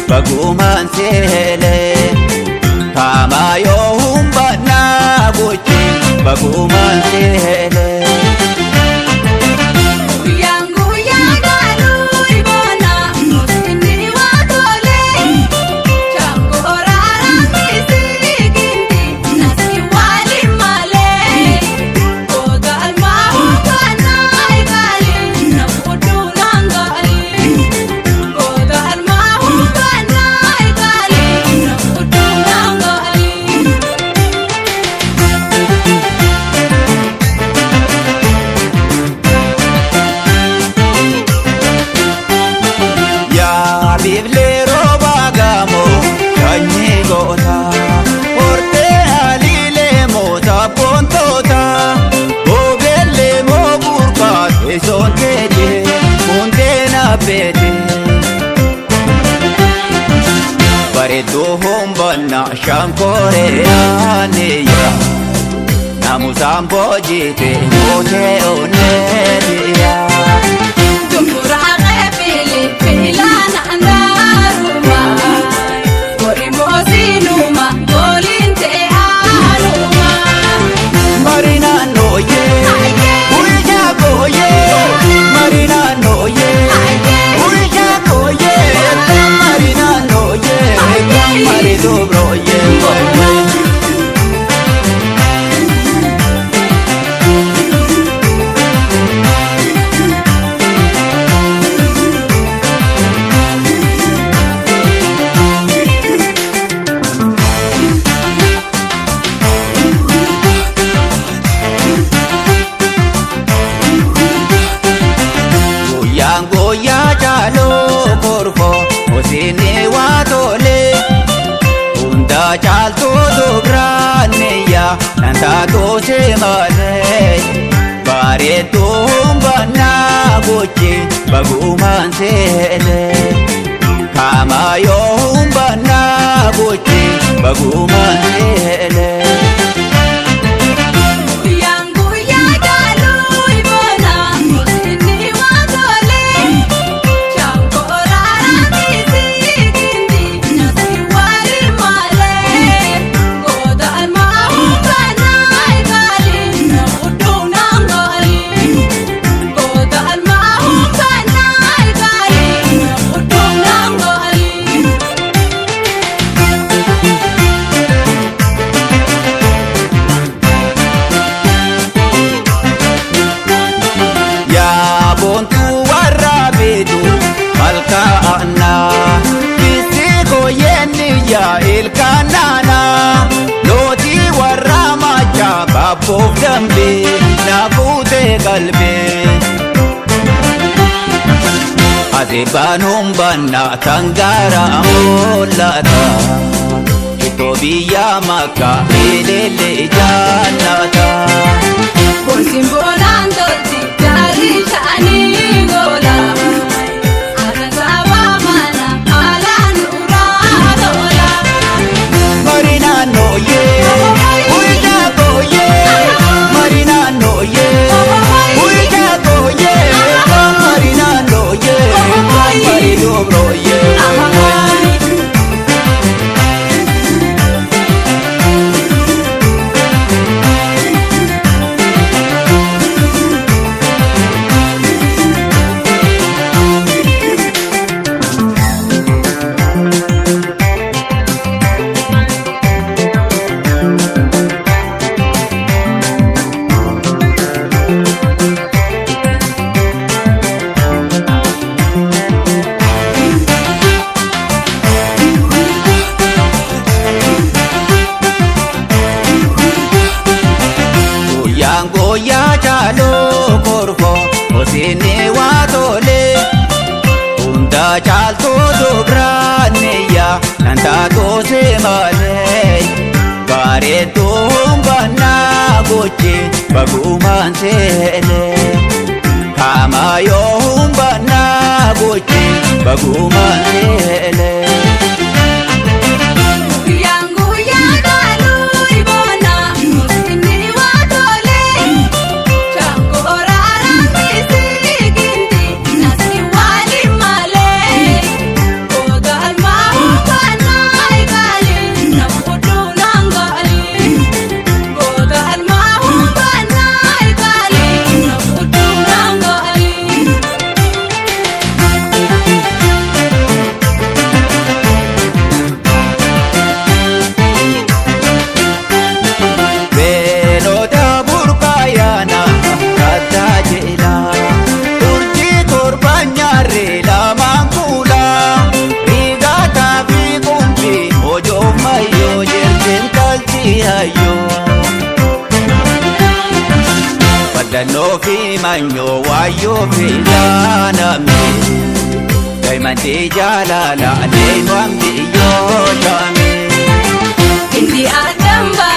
bagumaan seelee kaamaayoo humbannaa gochi bagumaan seelee. Biblee rooba gamoo kanyee goota hortee aliilee moota boontoota bobeellee moo burqaa teessoon keedee hundee naafeete bareedduu humbannaa shankooree aaneeyyaa namusaan boojite mootee onneetiyaa. Goyaa jaaloo korfoo hosinee waa tolee hundaa caaltuu dubraanneeyyaa nantaa toosee malee bareedduu humbannaa gochi bagumaan seelee kaamaayoo humbannaa gochi bagumaan seelee. Ilkaanana looti warra machaa babboof dambee na fuutee qalbee ati baanuun bannaa tangaaraa mul'ata itoo biyyaa makkaa eleellee jaallata. Boonsiin boonaan tolti jaalli ta'anii goola. Goyaa jaaloo korfoo hosinee waa tolee hundaa caaltuu dubraanneeyyaa nantaa toosee malee bareedduu humbannaa gochi bagumaan seelee kaamaayoo humbannaa gochi bagumaan seelee. Alma dannoo fi manyoo waayyoo fi laaname daa'imantee jaalala adeemu ambiyyoo shaame. Indi adamba.